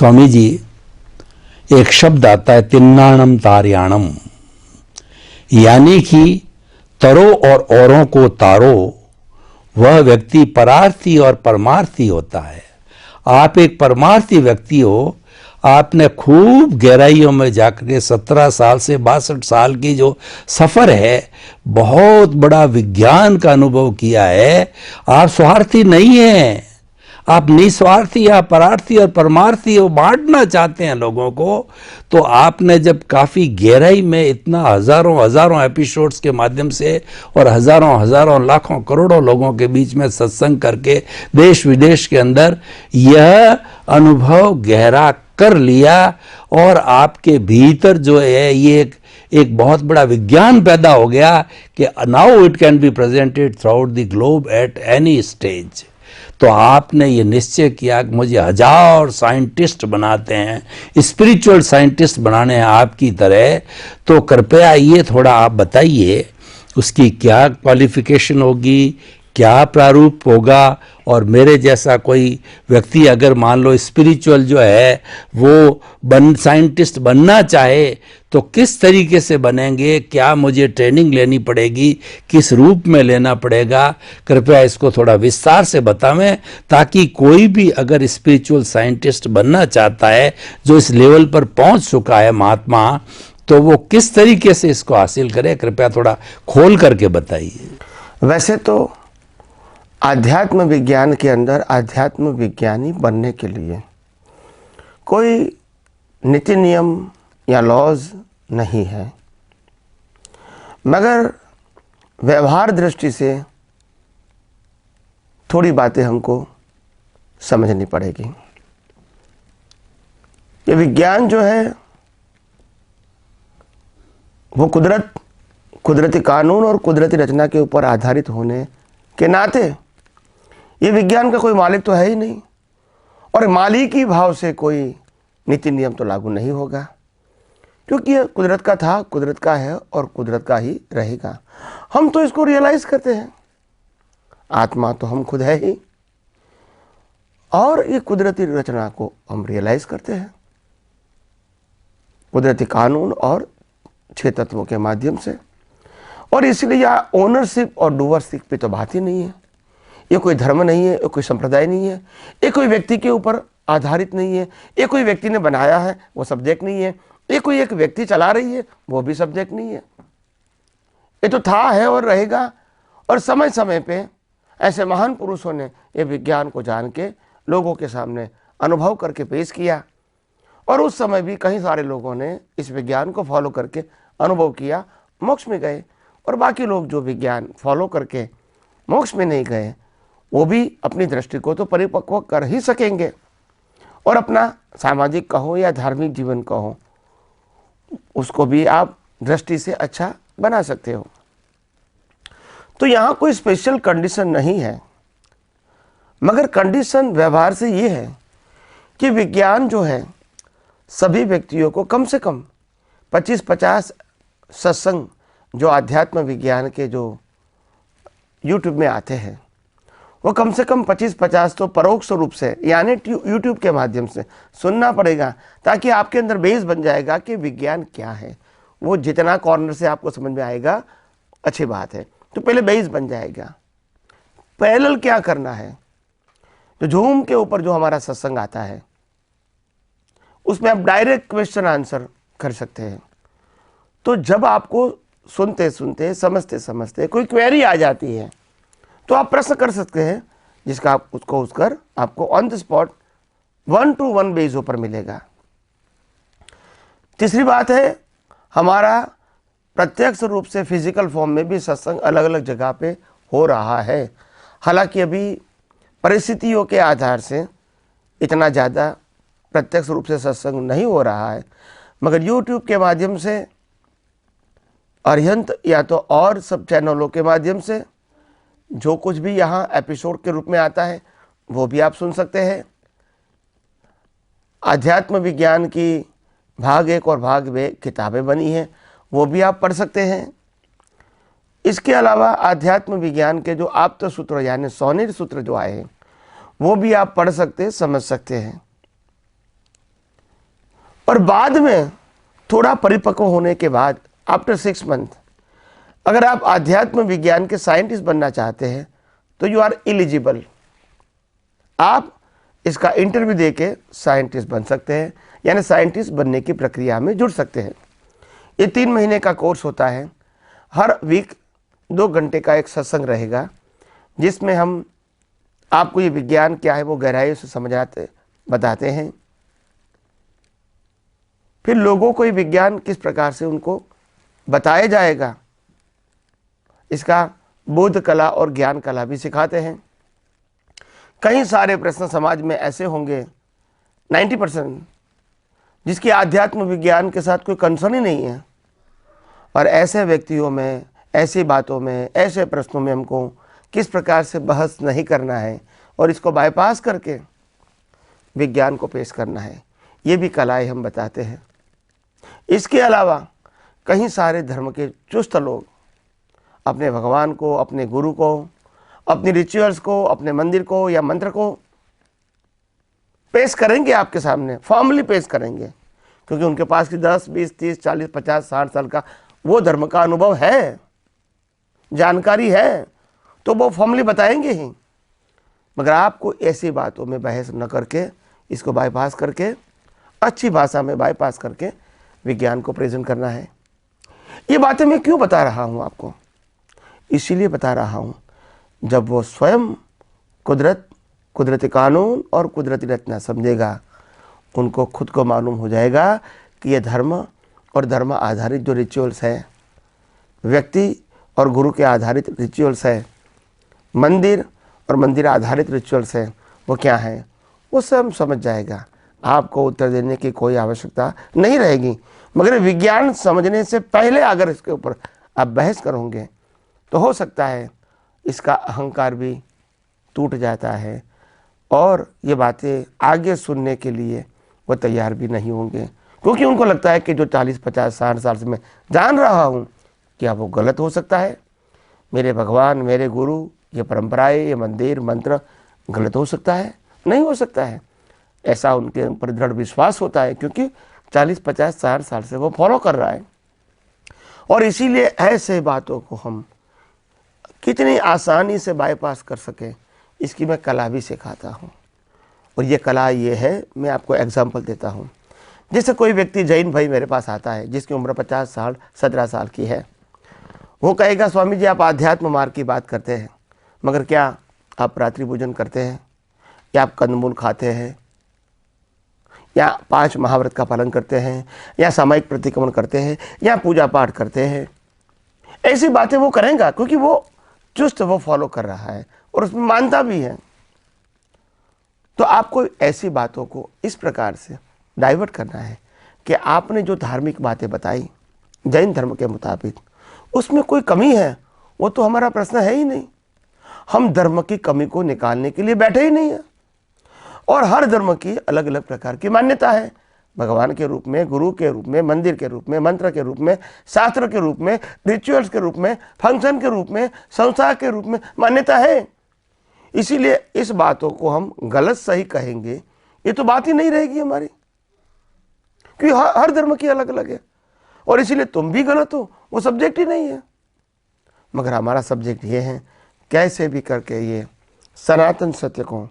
स्वामी जी, एक शब्द आता है तिन्नाणम तार्याणम, यानी कि तरो और औरों को तारो, वह व्यक्ति परार्थी और परमार्थी होता है। आप एक परमार्थी व्यक्ति हो, आपने खूब गहराइयों में जाकर 17 साल से 62 साल की जो सफर है, बहुत बड़ा विज्ञान का अनुभव किया है। आप स्वार्थी नहीं हैं, आप निस्वार्थी या परार्थी और परमार्थी हो, बांटना चाहते हैं लोगों को। तो आपने जब काफी गहराई में इतना हजारों हजारों एपिसोड्स के माध्यम से और हजारों हजारों लाखों करोड़ों लोगों के बीच में सत्संग करके देश विदेश के अंदर यह अनुभव गहरा कर लिया, और आपके भीतर जो है ये एक बहुत बड़ा विज्ञान पैदा हो गया कि now it can be presented through out the globe at any stage. तो आपने ये निश्चय किया कि मुझे 1000 साइंटिस्ट बनाते हैं, स्पिरिचुअल साइंटिस्ट बनाने हैं आपकी तरह। तो कृपया ये थोड़ा आप बताइए, उसकी क्या क्वालिफिकेशन होगी, क्या प्रारूप होगा, और मेरे जैसा कोई व्यक्ति अगर मान लो स्पिरिचुअल जो है वो साइंटिस्ट बनना चाहे तो किस तरीके से बनेंगे, क्या मुझे ट्रेनिंग लेनी पड़ेगी, किस रूप में लेना पड़ेगा? कृपया इसको थोड़ा विस्तार से बतावें, ताकि कोई भी अगर स्पिरिचुअल साइंटिस्ट बनना चाहता है, जो इस लेवल पर पहुंच चुका है महात्मा, तो वो किस तरीके से इसको हासिल करे। कृपया थोड़ा खोल करके बताइए। वैसे तो आध्यात्म विज्ञान के अंदर आध्यात्म विज्ञानी बनने के लिए कोई नीति नियम या लॉज नहीं है, मगर व्यवहार दृष्टि से थोड़ी बातें हमको समझनी पड़ेगी। ये विज्ञान जो है वो कुदरती कानून और कुदरती रचना के ऊपर आधारित होने के नाते ये विज्ञान का कोई मालिक तो है ही नहीं, और मालिकी भाव से कोई नीति नियम तो लागू नहीं होगा, क्योंकि ये कुदरत का था, कुदरत का है और कुदरत का ही रहेगा। हम तो इसको रियलाइज करते हैं, आत्मा तो हम खुद है ही, और ये कुदरती रचना को हम रियलाइज करते हैं कुदरती कानून और 6 तत्वों के माध्यम से। और इसलिए यहाँ ओनरशिप और डूअरशिप पे तो बात ही नहीं है। ये कोई धर्म नहीं है, ये कोई संप्रदाय नहीं है, ये कोई व्यक्ति के ऊपर आधारित नहीं है, ये कोई व्यक्ति ने बनाया है वो सब्जेक्ट नहीं है, ये कोई एक व्यक्ति चला रही है वो भी सब्जेक्ट नहीं है। ये तो था, है और रहेगा। और समय समय पे ऐसे महान पुरुषों ने ये विज्ञान को जान के लोगों के सामने अनुभव करके पेश किया, और उस समय भी कई सारे लोगों ने इस विज्ञान को फॉलो करके अनुभव किया, मोक्ष में गए। और बाकी लोग जो विज्ञान फॉलो करके मोक्ष में नहीं गए, वो भी अपनी दृष्टि को तो परिपक्व कर ही सकेंगे, और अपना सामाजिक कहो या धार्मिक जीवन कहो, उसको भी आप दृष्टि से अच्छा बना सकते हो। तो यहाँ कोई स्पेशल कंडीशन नहीं है, मगर कंडीशन व्यवहार से ये है कि विज्ञान जो है सभी व्यक्तियों को कम से कम 25-50 सत्संग जो अध्यात्म विज्ञान के जो YouTube में आते हैं, वो कम से कम 25-50 तो परोक्ष रूप से यानी YouTube के माध्यम से सुनना पड़ेगा, ताकि आपके अंदर बेस बन जाएगा कि विज्ञान क्या है। वो जितना कॉर्नर से आपको समझ में आएगा अच्छी बात है, तो पहले बेस बन जाएगा। पैरेलल क्या करना है, जो जूम के ऊपर जो हमारा सत्संग आता है उसमें आप डायरेक्ट क्वेश्चन आंसर कर सकते हैं। तो जब आपको सुनते सुनते समझते समझते कोई क्वेरी आ जाती है, तो आप प्रश्न कर सकते हैं, जिसका आप उसको उत्तर आपको on the spot 1-to-1 base पर मिलेगा। तीसरी बात है, हमारा प्रत्यक्ष रूप से फिजिकल फॉर्म में भी सत्संग अलग अलग जगह पे हो रहा है। हालांकि अभी परिस्थितियों के आधार से इतना ज़्यादा प्रत्यक्ष रूप से सत्संग नहीं हो रहा है, मगर YouTube के माध्यम से, अरिहंत या तो और सब चैनलों के माध्यम से जो कुछ भी यहाँ एपिसोड के रूप में आता है वो भी आप सुन सकते हैं। आध्यात्म विज्ञान की भाग 1 और भाग 2 किताबें बनी हैं, वो भी आप पढ़ सकते हैं। इसके अलावा आध्यात्म विज्ञान के जो आप्त सूत्र यानी स्वनिर सूत्र जो आए हैं, वो भी आप पढ़ सकते, समझ सकते हैं। और बाद में थोड़ा परिपक्व होने के बाद आफ्टर 6 मंथ अगर आप आध्यात्म विज्ञान के साइंटिस्ट बनना चाहते हैं तो यू आर एलिजिबल। आप इसका इंटरव्यू देके साइंटिस्ट बन सकते हैं, यानी साइंटिस्ट बनने की प्रक्रिया में जुड़ सकते हैं। ये 3 महीने का कोर्स होता है। हर वीक 2 घंटे का एक सत्संग रहेगा, जिसमें हम आपको ये विज्ञान क्या है वो गहराई से समझाते बताते हैं। फिर लोगों को ये विज्ञान किस प्रकार से उनको बताया जाएगा, इसका बोध कला और ज्ञान कला भी सिखाते हैं। कई सारे प्रश्न समाज में ऐसे होंगे 90% जिसकी आध्यात्म विज्ञान के साथ कोई कंसर्न ही नहीं है, और ऐसे व्यक्तियों में, ऐसी बातों में, ऐसे प्रश्नों में हमको किस प्रकार से बहस नहीं करना है और इसको बाईपास करके विज्ञान को पेश करना है, ये भी कलाएं हम बताते हैं। इसके अलावा कई सारे धर्म के चुस्त लोग अपने भगवान को, अपने गुरु को, अपनी रिचुअल्स को, अपने मंदिर को या मंत्र को पेश करेंगे आपके सामने, फॉर्मली पेश करेंगे, क्योंकि उनके पास की 10, 20, 30, 40, 50, 60 साल का वो धर्म का अनुभव है, जानकारी है, तो वो फॉर्मली बताएंगे ही। मगर आपको ऐसी बातों में बहस न करके, इसको बाईपास करके, अच्छी भाषा में बाईपास करके विज्ञान को प्रेजेंट करना है। ये बातें मैं क्यों बता रहा हूँ आपको? इसीलिए बता रहा हूँ, जब वो स्वयं कुदरती कानून और कुदरती रचना समझेगा, उनको खुद को मालूम हो जाएगा कि ये धर्म और धर्म आधारित जो रिचुअल्स है, व्यक्ति और गुरु के आधारित रिचुअल्स है, मंदिर और मंदिर आधारित रिचुअल्स है, वो क्या है, वो सब समझ जाएगा। आपको उत्तर देने की कोई आवश्यकता नहीं रहेगी। मगर विज्ञान समझने से पहले अगर इसके ऊपर आप बहस करोगे तो हो सकता है इसका अहंकार भी टूट जाता है, और ये बातें आगे सुनने के लिए वो तैयार भी नहीं होंगे, क्योंकि उनको लगता है कि जो 40, 50, 60 साल से मैं जान रहा हूँ, क्या वो गलत हो सकता है? मेरे भगवान, मेरे गुरु, ये परंपराएं, ये मंदिर, मंत्र गलत हो सकता है? नहीं हो सकता है। ऐसा उनके ऊपर दृढ़ विश्वास होता है, क्योंकि 40, 50, 60 साल से वो फॉलो कर रहा है। और इसीलिए ऐसे बातों को हम कितनी आसानी से बाईपास कर सकें, इसकी मैं कला भी सिखाता हूँ। और ये कला ये है, मैं आपको एग्जाम्पल देता हूँ। जैसे कोई व्यक्ति जैन भाई मेरे पास आता है, जिसकी उम्र 50 साल 17 साल की है, वो कहेगा, स्वामी जी आप आध्यात्म मार्ग की बात करते हैं, मगर क्या आप रात्रि भोजन करते हैं, या आप कंदमूल खाते हैं, या 5 महाव्रत का पालन करते हैं, या सामायिक प्रतिक्रमण करते हैं, या पूजा पाठ करते हैं? ऐसी बातें वो करेगा, क्योंकि वो चुस्त वो फॉलो कर रहा है और उसमें मानता भी है। तो आपको ऐसी बातों को इस प्रकार से डाइवर्ट करना है कि आपने जो धार्मिक बातें बताई जैन धर्म के मुताबिक, उसमें कोई कमी है, वो तो हमारा प्रश्न है ही नहीं। हम धर्म की कमी को निकालने के लिए बैठे ही नहीं है। और हर धर्म की अलग अलग प्रकार की मान्यता है, भगवान के रूप में, गुरु के रूप में, मंदिर के रूप में, मंत्र के रूप में, शास्त्र के रूप में, रिचुअल्स के रूप में, फंक्शन के रूप में, संस्था के रूप में मान्यता है। इसीलिए इस बातों को हम गलत सही कहेंगे, ये तो बात ही नहीं रहेगी हमारी, क्योंकि हर धर्म की अलग अलग है। और इसीलिए तुम भी गलत हो, वो सब्जेक्ट ही नहीं है। मगर हमारा सब्जेक्ट ये है, कैसे भी करके ये सनातन सत्य को,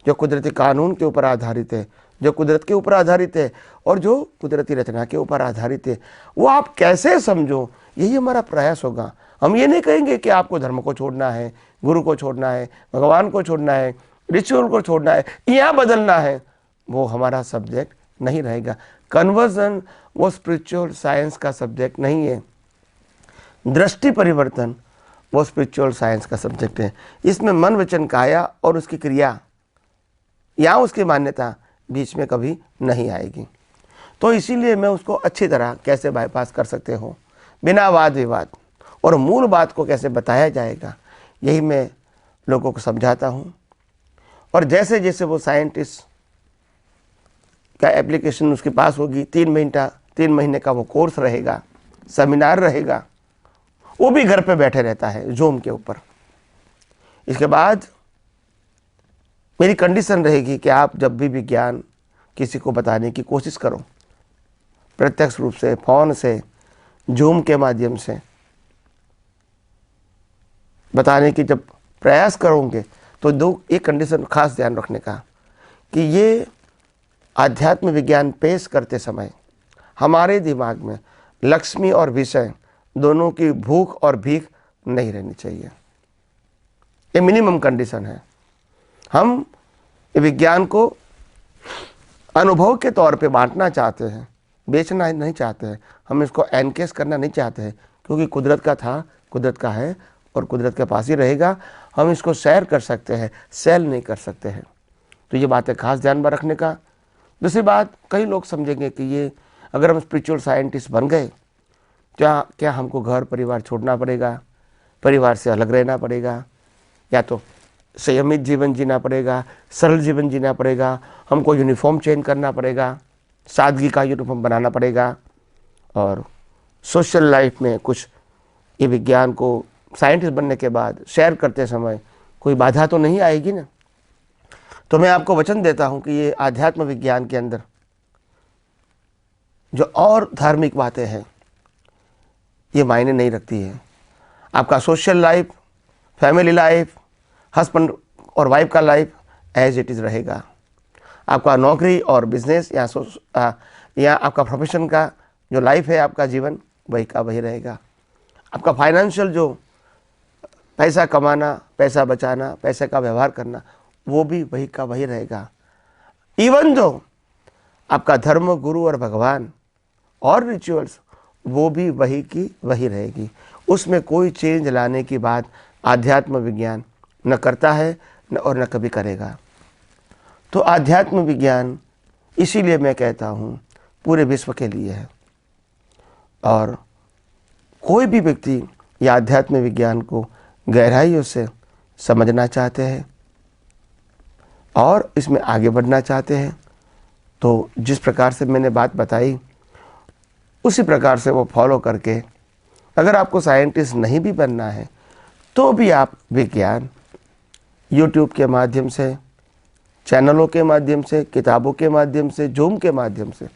जो कुदरती कानून के ऊपर आधारित है, जो कुदरत के ऊपर आधारित है, और जो कुदरती रचना के ऊपर आधारित है, वो आप कैसे समझो, यही हमारा प्रयास होगा। हम ये नहीं कहेंगे कि आपको धर्म को छोड़ना है, गुरु को छोड़ना है, भगवान को छोड़ना है, रिचुअल को छोड़ना है, यहाँ बदलना है, वो हमारा सब्जेक्ट नहीं रहेगा। कन्वर्जन वो स्पिरिचुअल साइंस का सब्जेक्ट नहीं है। दृष्टि परिवर्तन वो स्पिरिचुअल साइंस का सब्जेक्ट है। इसमें मन, वचन, काया और उसकी क्रिया या उसकी मान्यता बीच में कभी नहीं आएगी। तो इसीलिए मैं उसको अच्छी तरह कैसे बाईपास कर सकते हो बिना वाद विवाद, और मूल बात को कैसे बताया जाएगा, यही मैं लोगों को समझाता हूँ। और जैसे जैसे वो साइंटिस्ट का एप्लीकेशन उसके पास होगी, 3 महीने का वो कोर्स रहेगा, सेमिनार रहेगा, वो भी घर पे बैठे रहता है जूम के ऊपर। इसके बाद मेरी कंडीशन रहेगी कि आप जब भी विज्ञान किसी को बताने की कोशिश करो, प्रत्यक्ष रूप से, फोन से, जूम के माध्यम से बताने की जब प्रयास करोगे तो एक कंडीशन खास ध्यान रखने का कि ये आध्यात्म विज्ञान पेश करते समय हमारे दिमाग में लक्ष्मी और विषय दोनों की भूख और भीख नहीं रहनी चाहिए। ये मिनिमम कंडीशन है। हम विज्ञान को अनुभव के तौर पे बांटना चाहते हैं, बेचना नहीं चाहते हैं। हम इसको एनकेस करना नहीं चाहते हैं, क्योंकि कुदरत का था, कुदरत का है और कुदरत के पास ही रहेगा। हम इसको शेयर कर सकते हैं, सेल नहीं कर सकते हैं। तो ये बातें खास ध्यान में रखने का। दूसरी बात, कई लोग समझेंगे कि ये अगर हम स्पिरिचुअल साइंटिस्ट बन गए क्या हमको घर परिवार छोड़ना पड़ेगा, परिवार से अलग रहना पड़ेगा, या तो संयमित जीवन जीना पड़ेगा, सरल जीवन जीना पड़ेगा, हमको यूनिफॉर्म चेंज करना पड़ेगा, सादगी का यूनिफॉर्म बनाना पड़ेगा, और सोशल लाइफ में कुछ ये विज्ञान को साइंटिस्ट बनने के बाद शेयर करते समय कोई बाधा तो नहीं आएगी ना। तो मैं आपको वचन देता हूँ कि ये आध्यात्म विज्ञान के अंदर जो और धार्मिक बातें हैं ये मायने नहीं रखती है। आपका social life, family life, husband और वाइफ का लाइफ एज इट इज़ रहेगा। आपका नौकरी और बिजनेस या आपका प्रोफेशन का जो लाइफ है, आपका जीवन वही का वही रहेगा। आपका फाइनेंशियल जो पैसा कमाना, पैसा बचाना, पैसे का व्यवहार करना, वो भी वही का वही रहेगा। इवन जो आपका धर्म, गुरु और भगवान और रिचुअल्स, वो भी वही की वही रहेगी। उसमें कोई चेंज लाने की बात आध्यात्म विज्ञान न करता है और न कभी करेगा। तो आध्यात्म विज्ञान इसीलिए मैं कहता हूँ पूरे विश्व के लिए है, और कोई भी व्यक्ति या आध्यात्म विज्ञान को गहराइयों से समझना चाहते हैं और इसमें आगे बढ़ना चाहते हैं, तो जिस प्रकार से मैंने बात बताई उसी प्रकार से वो फॉलो करके, अगर आपको साइंटिस्ट नहीं भी बनना है तो भी आप विज्ञान यूट्यूब के माध्यम से, चैनलों के माध्यम से, किताबों के माध्यम से, जूम के माध्यम से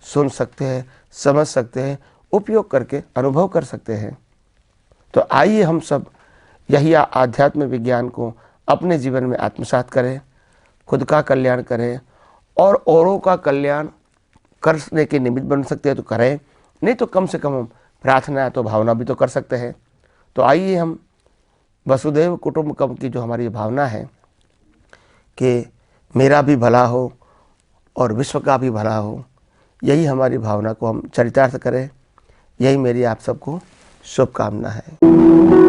सुन सकते हैं, समझ सकते हैं, उपयोग करके अनुभव कर सकते हैं। तो आइए हम सब यही आध्यात्म विज्ञान को अपने जीवन में आत्मसात करें, खुद का कल्याण करें और औरों का कल्याण करने के निमित्त बन सकते हैं तो करें, नहीं तो कम से कम हम प्रार्थना तो भावना भी तो कर सकते हैं। तो आइए हम वसुधैव कुटुंबकम की जो हमारी भावना है कि मेरा भी भला हो और विश्व का भी भला हो, यही हमारी भावना को हम चरितार्थ करें। यही मेरी आप सबको शुभकामना है।